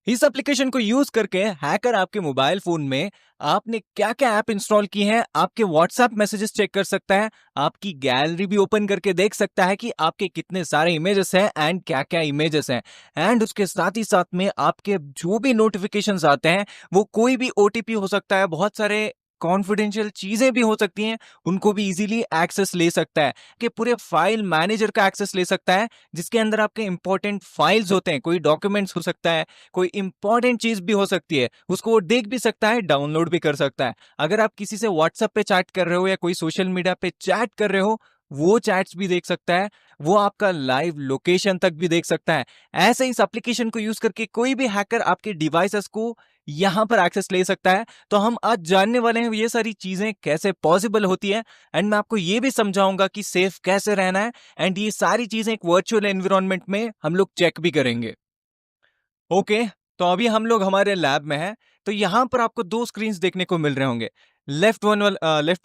इस एप्लीकेशन को यूज करके हैकर आपके मोबाइल फोन में आपने क्या क्या ऐप इंस्टॉल की हैं, आपके व्हाट्सएप मैसेजेस चेक कर सकता है, आपकी गैलरी भी ओपन करके देख सकता है कि आपके कितने सारे इमेजेस हैं एंड क्या क्या इमेजेस हैं। एंड उसके साथ ही साथ में आपके जो भी नोटिफिकेशंस आते हैं, वो कोई भी ओटीपी हो सकता है, बहुत सारे कॉन्फिडेंशियल चीजें भी हो सकती हैं, उनको भी इजीली एक्सेस ले सकता है। कि पूरे फाइल मैनेजर का एक्सेस ले सकता है, जिसके अंदर आपके इंपॉर्टेंट फाइल्स होते हैं, कोई डॉक्यूमेंट्स हो सकता है, कोई इंपॉर्टेंट चीज भी हो सकती है, उसको वो देख भी सकता है, डाउनलोड भी कर सकता है। अगर आप किसी से व्हाट्सएप पे चैट कर रहे हो या कोई सोशल मीडिया पे चैट कर रहे हो, वो चैट्स भी देख सकता है, वो आपका लाइव लोकेशन तक भी देख सकता है। ऐसे इस एप्लीकेशन को यूज करके कोई भी हैकर आपके डिवाइसेस को यहां पर एक्सेस ले सकता है। तो हम आज जानने वाले हैं ये सारी चीजें कैसे पॉसिबल होती है, एंड मैं आपको ये भी समझाऊंगा कि सेफ कैसे रहना है, एंड ये सारी चीजें एक वर्चुअल एनवायरनमेंट में हम लोग चेक भी करेंगे। ओके, तो अभी हम लोग हमारे लैब में हैं। तो यहाँ पर आपको दो स्क्रीन्स देखने को मिल रहे होंगे। लेफ्ट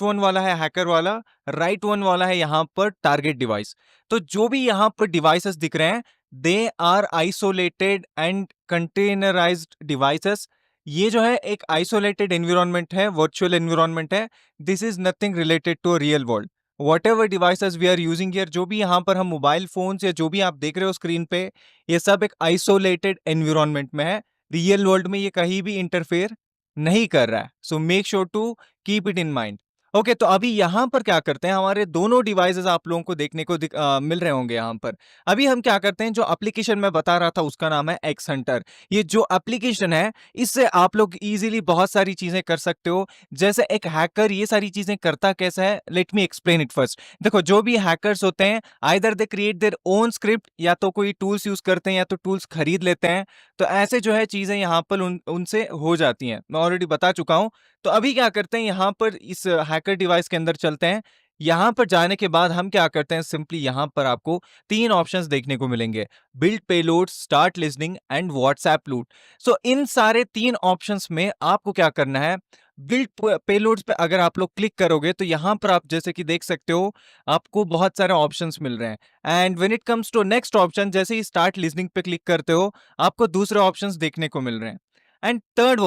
वन वाला है हैकर वाला, राइट वन वाला है यहाँ पर टारगेट डिवाइस। तो जो भी यहाँ पर डिवाइसेस दिख रहे हैं, they are isolated and containerized devices. ये जो है एक आइसोलेटेड एनवायरनमेंट है, वर्चुअल एनवायरनमेंट है। This is nothing related to real world. Whatever devices we are using here, जो भी यहाँ पर हम मोबाइल फोन्स या जो भी आप देख रहे हो स्क्रीन पे, ये सब एक आइसोलेटेड एनवायरनमेंट में है। रियल वर्ल्ड में ये कहीं भी इंटरफेयर नहीं कर रहा है। So make sure to keep it in mind. Okay, तो अभी यहाँ पर क्या करते हैं, हमारे दोनों डिवाइसेस आप लोगों को देखने को मिल रहे होंगे यहाँ पर। अभी हम क्या करते हैं, जो एप्लीकेशन मैं बता रहा था उसका नाम है एक्स हंटर। ये जो एप्लीकेशन है, इससे आप लोग इजीली बहुत सारी चीजें कर सकते हो। जैसे एक हैकर ये सारी चीजें करता कैसा है, let me explain it first. देखो, जो भी हैकर्स होते हैं, either they create their own script, या तो कोई टूल्स यूज करते हैं या तो टूल्स खरीद लेते हैं। तो ऐसे जो है चीजें यहाँ पर उनसे हो जाती हैं, मैं ऑलरेडी बता चुका हूं। तो अभी क्या करते हैं, यहाँ पर इस हैकर डिवाइस के अंदर चलते हैं। यहाँ पर जाने के बाद हम क्या करते हैं, सिंपली यहाँ पर आपको तीन ऑप्शंस देखने को मिलेंगे: build payload, start listening and WhatsApp लूट। सो इन सारे तीन ऑप्शंस में आपको क्या करना है, बिल्ड पेलोड्स पे अगर आप लोग क्लिक करोगे तो यहाँ पर आप जैसे कि देख सकते हो, आपको बहुत सारे ऑप्शंस मिल रहे हैं। And when it comes to next option, जैसे ही स्टार्ट लिसनिंग पे क्लिक करते हो, आपको दूसरे ऑप्शंस देखने को मिल रहे हैं। एंड थर्ड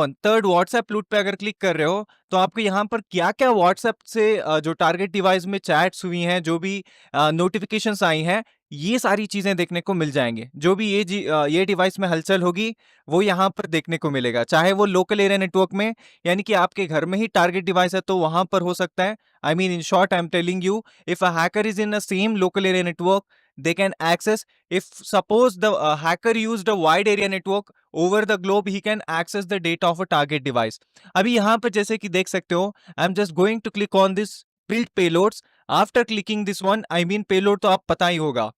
व्हाट्सएप लूट पे अगर क्लिक कर रहे हो, तो आपको यहाँ पर क्या क्या व्हाट्सएप से जो टारगेट डिवाइस में चैट्स हुई हैं, जो भी नोटिफिकेशंस आई हैं, ये सारी चीजें देखने को मिल जाएंगे। जो भी ये डिवाइस में हलचल होगी, वो यहाँ पर देखने को मिलेगा, चाहे वो लोकल एरिया नेटवर्क में, यानी कि आपके घर में ही टारगेट डिवाइस है तो वहां पर हो सकता है। I mean in short, I am telling you, if a hacker is in a same local area network, they can access. If suppose the hacker used a wide area network over the globe, he can access the data of a target device. अभी यहाँ पर जैसे कि देख सकते हो, I'm just going to click on this build payloads. After clicking this one, I mean payload तो आप पता ही होगा।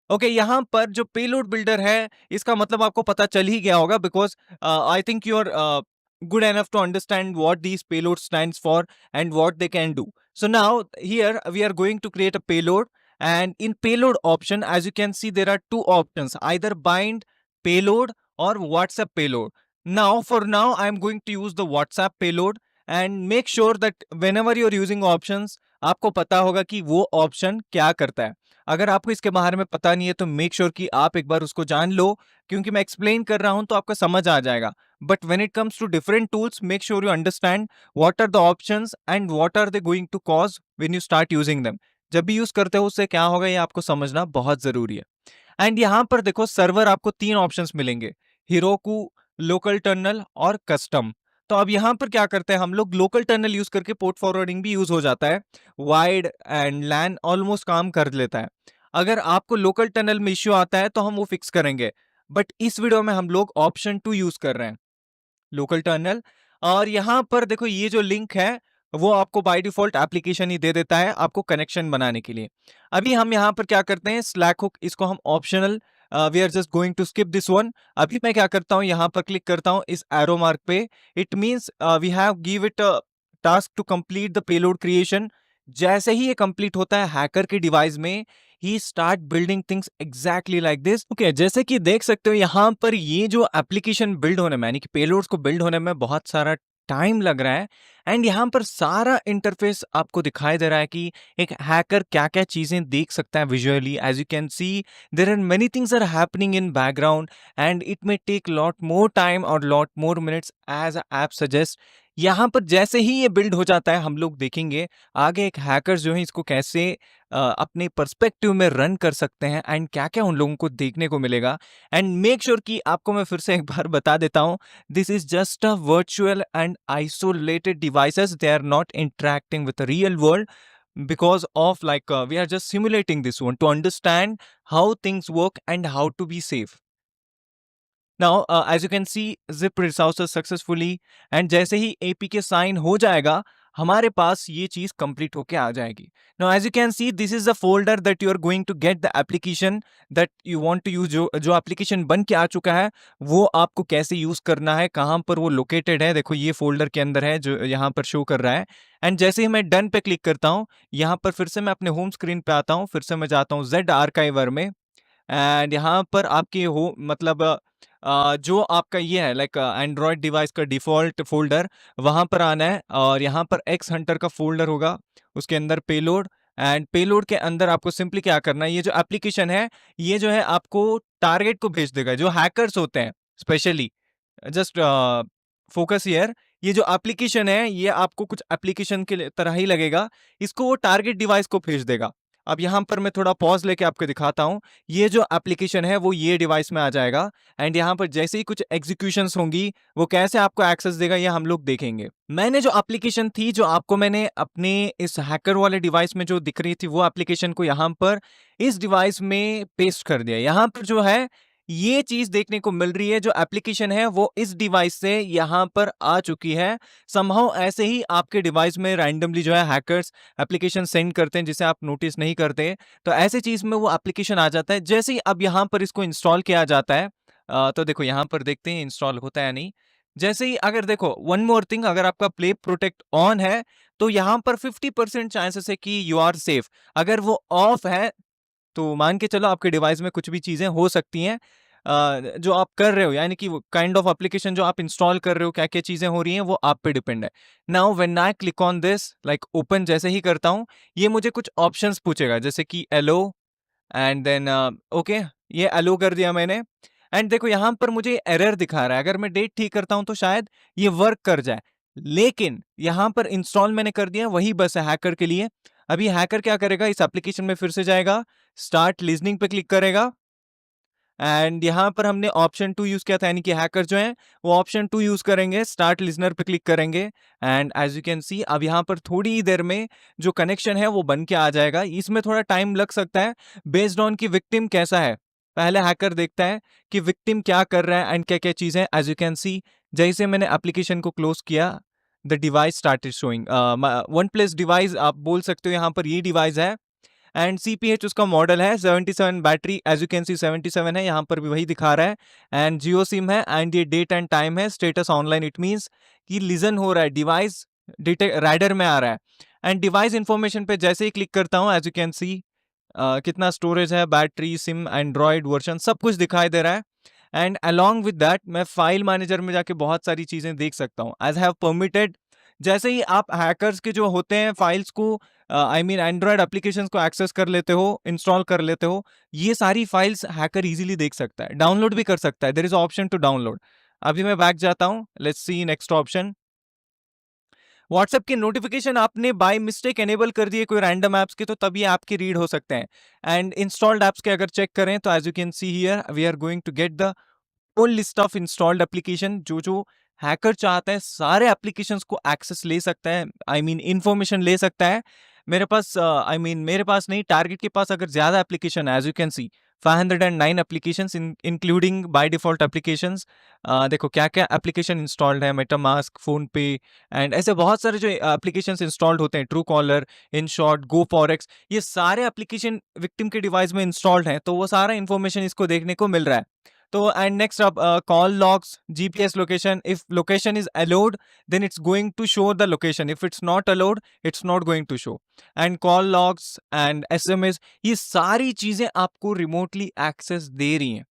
ओके, यहाँ पर जो पेलोड बिल्डर है, इसका मतलब आपको पता चल ही गया होगा, because I think you are good enough to understand what these payload stands for and what they can do. So now here we are going to create a payload, and in payload option, as you can see, there are two options: either bind payload or WhatsApp payload. Now for now I am going to use the WhatsApp payload, and make sure that whenever you are using options, आपको पता होगा कि वो option क्या करता है। अगर आपको इसके बारे में पता नहीं है तो मेक श्योर कि आप एक बार उसको जान लो, क्योंकि मैं एक्सप्लेन कर रहा हूं तो आपको समझ आ जाएगा। But when it comes to different tools, make sure you understand what are the options and what are they going to cause when you start using them. जब भी यूज करते हो उससे क्या होगा, ये आपको समझना बहुत जरूरी है। एंड यहाँ पर देखो, सर्वर आपको तीन ऑप्शंस मिलेंगे: हिरोकू, लोकल टर्नल और कस्टम। तो अब यहाँ पर क्या करते हैं हम लोग, लोकल टर्नल यूज करके पोर्ट फॉरवर्डिंग भी यूज हो जाता है, वाइड एंड लैन ऑलमोस्ट काम कर लेता है। अगर आपको लोकल टनल में इश्यू आता है तो हम वो फिक्स करेंगे, बट इस वीडियो में हम लोग ऑप्शन 2 यूज कर रहे हैं, लोकल टर्नल। और यहां पर देखो, ये जो लिंक है वो आपको बाय डिफॉल्ट एप्लीकेशन ही दे देता है आपको कनेक्शन बनाने के लिए। अभी हम यहां पर क्या करते हैं, स्लैक हुक, इसको हम optional, we are just going to skip this one. अभी मैं क्या करता हूं, यहां पर क्लिक करता हूं इस एरो मार्क पे। It means we have give it task to complete the payload creation. जैसे ही ये कंप्लीट होता है हैकर के डिवाइस में, he start building things exactly like this. Okay, जैसे कि देख सकते हो यहाँ पर ये जो एप्लीकेशन बिल्ड होने में, यानी कि पेलोड्स को बिल्ड होने में बहुत सारा टाइम लग रहा है एंड यहाँ पर सारा इंटरफेस आपको दिखाई दे रहा है कि एक हैकर क्या-क्या चीज़ें देख सकता है visually. As you can see there are many things are happening in background and it may take lot more time और lot more minutes as a app suggest. यहाँ पर जैसे ही ये बिल्ड हो जाता है हम लोग देखेंगे आगे एक हैकर जो है इसको कैसे अपने पर्सपेक्टिव में रन कर सकते हैं एंड क्या-क्या उन लोगों को देखने को मिलेगा। एंड मेक श्योर कि आपको मैं फिर से एक बार बता देता हूँ, this is just a virtual and isolated devices. They are not interacting with the real world because of we are just simulating this one to understand how things work and how to be safe. Now, as you can see, zip resources successfully and जैसे ही APK sign हो जाएगा हमारे पास ये चीज complete होके आ जाएगी. Now, as you can see, this is the folder that you are going to get the application that you want to use. जो application बन के आ चुका है वो आपको कैसे यूज करना है, कहाँ पर वो लोकेटेड है, देखो ये फोल्डर के अंदर है जो यहाँ पर शो कर रहा है. एंड जैसे ही मैं डन पे क्लिक करता हूँ यहाँ पर फिर से मैं अपने होम स्क्रीन पे आता हूँ, फिर से मैं जाता हूँ जेड आर्काइवर में एंड यहाँ पर आपके हो मतलब जो आपका ये है लाइक एंड्रॉयड डिवाइस का डिफ़ॉल्ट फ़ोल्डर वहाँ पर आना है और यहाँ पर एक्स हंटर का फ़ोल्डर होगा, उसके अंदर पेलोड एंड पेलोड के अंदर आपको सिंपली क्या करना है, ये जो एप्लीकेशन है, ये जो है आपको टारगेट को भेज देगा, जो हैकर्स होते हैं स्पेशली जस्ट फोकस हियर। ये जो एप्लीकेशन है ये आपको कुछ एप्लीकेशन के तरह ही लगेगा, इसको वो टारगेट डिवाइस को भेज देगा। अब यहाँ पर मैं थोड़ा पॉज लेके आपको दिखाता हूँ, ये जो एप्लीकेशन है वो ये डिवाइस में आ जाएगा एंड यहाँ पर जैसे ही कुछ एग्जीक्यूशंस होंगी वो कैसे आपको एक्सेस देगा ये हम लोग देखेंगे। मैंने जो एप्लीकेशन थी जो आपको मैंने अपने इस हैकर वाले डिवाइस में जो दिख रही थी वो एप्लीकेशन को यहाँ पर इस डिवाइस में पेस्ट कर दिया। यहाँ पर जो है ये चीज देखने को मिल रही है, जो एप्लीकेशन है वो इस डिवाइस से यहाँ पर आ चुकी है। समहाउ ऐसे ही आपके डिवाइस में रैंडमली जो है हैकर्स एप्लीकेशन सेंड करते हैं जिसे आप नोटिस नहीं करते, तो ऐसे चीज में वो एप्लीकेशन आ जाता है। जैसे ही अब यहाँ पर इसको इंस्टॉल किया जाता है तो देखो यहाँ पर देखते हैं इंस्टॉल होता है या नहीं। जैसे ही अगर देखो वन मोर थिंग, अगर आपका प्ले प्रोटेक्ट ऑन है तो यहाँ पर 50% चांसेस है कि यू आर सेफ। अगर वो ऑफ है तो मान के चलो आपके डिवाइस में कुछ भी चीज़ें हो सकती हैं जो आप कर रहे हो, यानी कि वो काइंड ऑफ एप्लीकेशन जो आप इंस्टॉल कर रहे हो, क्या-क्या चीज़ें हो रही हैं, वो आप पे डिपेंड है। Now when I click on this like open जैसे ही करता हूँ, ये मुझे कुछ ऑप्शंस पूछेगा जैसे कि एलो एंड देन ओके, ये एलो कर दिया मैंने एंड देखो यहाँ पर मुझे एरर दिखा रहा है। अगर मैं डेट ठीक करता हूँ तो शायद ये वर्क कर जाए, लेकिन यहाँ पर इंस्टॉल मैंने कर दिया, वही बस है हैकर के लिए। अभी हैकर क्या करेगा, इस एप्लीकेशन में फिर से जाएगा, स्टार्ट लिसनिंग पे क्लिक करेगा एंड यहाँ पर हमने ऑप्शन 2 यूज किया था, यानी कि हैकर जो है वो ऑप्शन 2 यूज करेंगे, स्टार्ट लिसनर पे क्लिक करेंगे and as you can see अब यहाँ पर थोड़ी ही देर में जो कनेक्शन है वो बन के आ जाएगा। इसमें थोड़ा टाइम लग सकता है बेस्ड ऑन की विक्टिम कैसा है। पहले हैकर देखता है कि विक्टिम क्या कर रहा है एंड क्या क्या चीजें। एज यू कैन सी जैसे मैंने एप्लीकेशन को क्लोज किया the device started showing one plus device, आप बोल सकते हो यहाँ पर ये डिवाइस है एंड CPH उसका मॉडल है 77, battery as you can see 77 है, यहाँ पर भी वही दिखा रहा है एंड जियो सिम है एंड ये डेट एंड टाइम है, स्टेटस ऑनलाइन, इट मीन्स कि लिजन हो रहा है, डिवाइस राइडर में आ रहा है। एंड डिवाइस इंफॉर्मेशन पे जैसे ही क्लिक करता हूँ एज यू कैन सी कितना स्टोरेज है, बैटरी, सिम, एंड्रॉयड वर्जन, सब कुछ दिखाई दे रहा है। एंड अलॉन्ग विद दैट मैं फाइल मैनेजर में जाके बहुत सारी चीजें देख सकता हूँ एज हैव परमिटेड। जैसे ही आप हैकर्स के जो होते हैं फाइल्स को आई मीन एंड्रॉयड एप्लीकेशंस को एक्सेस कर लेते हो, इंस्टॉल कर लेते हो, ये सारी फाइल्स हैकर इजीली देख सकता है, डाउनलोड भी कर सकता है। There is option to download. अभी मैं बैक जाता हूँ, let's see next option. WhatsApp की नोटिफिकेशन आपने बाय मिस्टेक एनेबल कर दिए कोई रैंडम ऐप्स के, तो तभी आपके रीड हो सकते हैं। एंड इंस्टॉल्ड ऐप्स के अगर चेक करें तो as you can see here we are going to get the full list of installed application. जो हैकर चाहता है सारे एप्लीकेशंस को एक्सेस ले सकता है, आई मीन इंफॉर्मेशन ले सकता है। मेरे पास मेरे पास नहीं, टारगेट के पास अगर ज्यादा एप्लीकेशन है, as you can see 509 applications including by default applications. देखो क्या क्या एप्लीकेशन इंस्टॉल्ड है, मेटामास्क, फोन पे एंड ऐसे बहुत सारे जो एप्लीकेशंस इंस्टॉल्ड होते हैं, Truecaller, in short, go forex, ये सारे एप्लीकेशन विक्टिम के डिवाइस में इंस्टॉल्ड हैं, तो वो सारा इंफॉर्मेशन इसको देखने को मिल रहा है। तो एंड नेक्स्ट अब call logs, GPS location, if location is allowed then it's going to show the location, if it's not allowed it's not going to show. And call logs and SMS, ये सारी चीजें आपको remotely access दे रही हैं।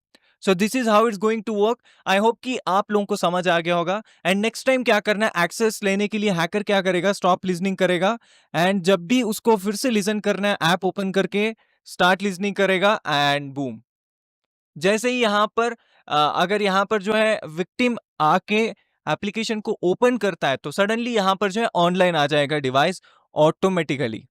So this is how it's going to work. I hope कि आप लोगों को समझ आ गया होगा। एंड नेक्स्ट टाइम क्या करना है, एक्सेस लेने के लिए हैकर क्या करेगा, स्टॉप लिसनिंग करेगा, एंड जब भी उसको फिर से लिसन करना है ऐप ओपन करके स्टार्ट लिसनिंग करेगा, एंड बूम, जैसे ही यहां पर अगर यहां पर जो है विक्टिम आके एप्लीकेशन को ओपन करता है तो सडनली यहां पर जो है ऑनलाइन आ जाएगा डिवाइस ऑटोमेटिकली।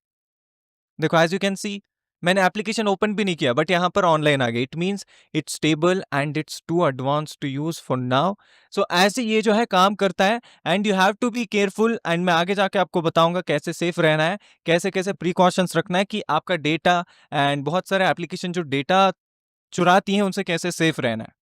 देखो एज यू कैन सी, मैंने एप्लीकेशन ओपन भी नहीं किया बट यहां पर ऑनलाइन आ गई। It means it's stable and it's too advance to use for now. So ऐसे ये जो है काम करता है, and you have to be careful. And मैं आगे जाके आपको बताऊंगा कैसे सेफ रहना है, कैसे कैसे प्रिकॉशंस रखना है कि आपका डेटा एंड बहुत सारे एप्लीकेशन जो डेटा चुराती हैं उनसे कैसे सेफ रहना है।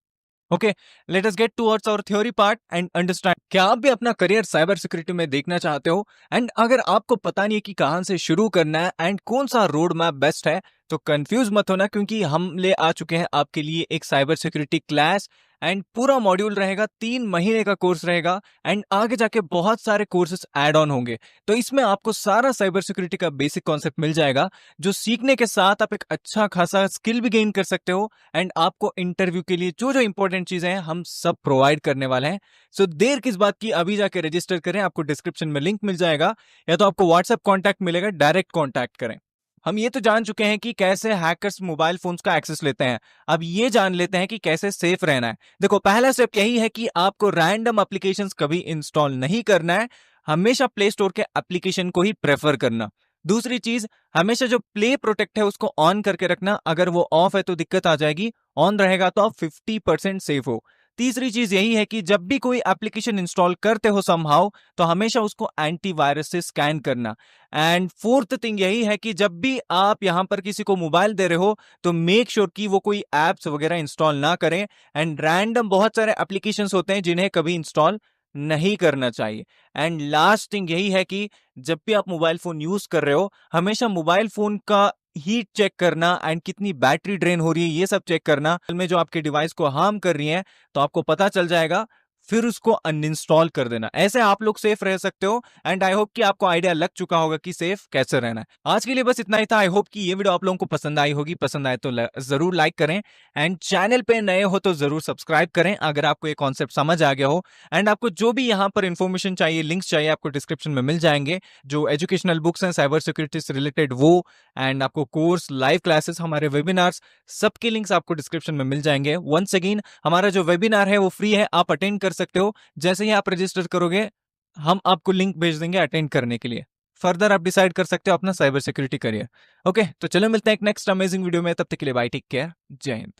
Okay, let us get towards our theory part and understand. क्या आप भी अपना करियर साइबर सिक्योरिटी में देखना चाहते हो, एंड अगर आपको पता नहीं है कि कहां से शुरू करना है एंड कौन सा रोड मैप बेस्ट है, तो कंफ्यूज मत होना, क्योंकि हम ले आ चुके हैं आपके लिए एक साइबर सिक्योरिटी क्लास। एंड पूरा मॉड्यूल रहेगा, 3 महीने का कोर्स रहेगा, एंड आगे जाके बहुत सारे कोर्सेस ऐड ऑन होंगे। तो इसमें आपको सारा साइबर सिक्योरिटी का बेसिक कॉन्सेप्ट मिल जाएगा, जो सीखने के साथ आप एक अच्छा खासा स्किल भी गेन कर सकते हो। एंड आपको इंटरव्यू के लिए जो जो इंपॉर्टेंट चीजें हैं हम सब प्रोवाइड करने वाले हैं। सो देर किस बात की, अभी जाके रजिस्टर करें, आपको डिस्क्रिप्शन में लिंक मिल जाएगा, या तो आपको व्हाट्सएप कॉन्टैक्ट मिलेगा, डायरेक्ट कॉन्टैक्ट करें। हम ये तो जान चुके हैं कि कैसे हैकर्स मोबाइल फोन्स का एक्सेस लेते हैं, अब ये जान लेते हैं कि कैसे सेफ रहना है। देखो पहला स्टेप यही है कि आपको रैंडम एप्लीकेशंस कभी इंस्टॉल नहीं करना है, हमेशा प्ले स्टोर के एप्लीकेशन को ही प्रेफर करना। दूसरी चीज, हमेशा जो प्ले प्रोटेक्ट है उसको ऑन करके रखना, अगर वो ऑफ है तो दिक्कत आ जाएगी, ऑन रहेगा तो आप 50% सेफ हो। तीसरी चीज यही है कि जब भी कोई एप्लीकेशन इंस्टॉल करते हो समहाउ, तो हमेशा उसको एंटीवायरस से स्कैन करना। एंड फोर्थ थिंग यही है कि जब भी आप यहां पर किसी को मोबाइल दे रहे हो तो मेक श्योर कि वो कोई एप्स वगैरह इंस्टॉल ना करें। एंड रैंडम बहुत सारे एप्लीकेशंस होते हैं जिन्हें कभी इंस्टॉल नहीं करना चाहिए। एंड लास्ट थिंग यही है कि जब भी आप मोबाइल फोन यूज कर रहे हो, हमेशा मोबाइल फोन का हीट चेक करना एंड कितनी बैटरी ड्रेन हो रही है ये सब चेक करना। में जो आपके डिवाइस को हार्म कर रही है तो आपको पता चल जाएगा, फिर उसको अनइंस्टॉल कर देना। ऐसे आप लोग सेफ रह सकते हो। एंड आई होप कि आपको आइडिया लग चुका होगा कि सेफ कैसे रहना है। आज के लिए बस इतना ही था। आई होप कि ये वीडियो आप लोगों को पसंद आई होगी, पसंद आए तो जरूर लाइक करें, एंड चैनल पे नए हो तो जरूर सब्सक्राइब करें अगर आपको ये कॉन्सेप्ट समझ आ गया हो। एंड आपको जो भी यहाँ पर इंफॉर्मेशन चाहिए, लिंक्स चाहिए, आपको डिस्क्रिप्शन में मिल जाएंगे। जो एजुकेशनल बुक्स हैं साइबर सिक्योरिटी से रिलेटेड वो, एंड आपको कोर्स, लाइव क्लासेस, हमारे वेबिनार्स, सबके लिंक्स आपको डिस्क्रिप्शन में मिल जाएंगे। वंस अगेन, हमारा जो वेबिनार है वो फ्री है, आप अटेंड कर सकते हो। जैसे ही आप रजिस्टर करोगे हम आपको लिंक भेज देंगे अटेंड करने के लिए। फर्दर आप डिसाइड कर सकते हो अपना साइबर सिक्योरिटी करियर। ओके, तो चलो मिलते हैं एक नेक्स्ट अमेजिंग वीडियो में, तब तक के लिए बाय, टेक केयर, जय हिंद।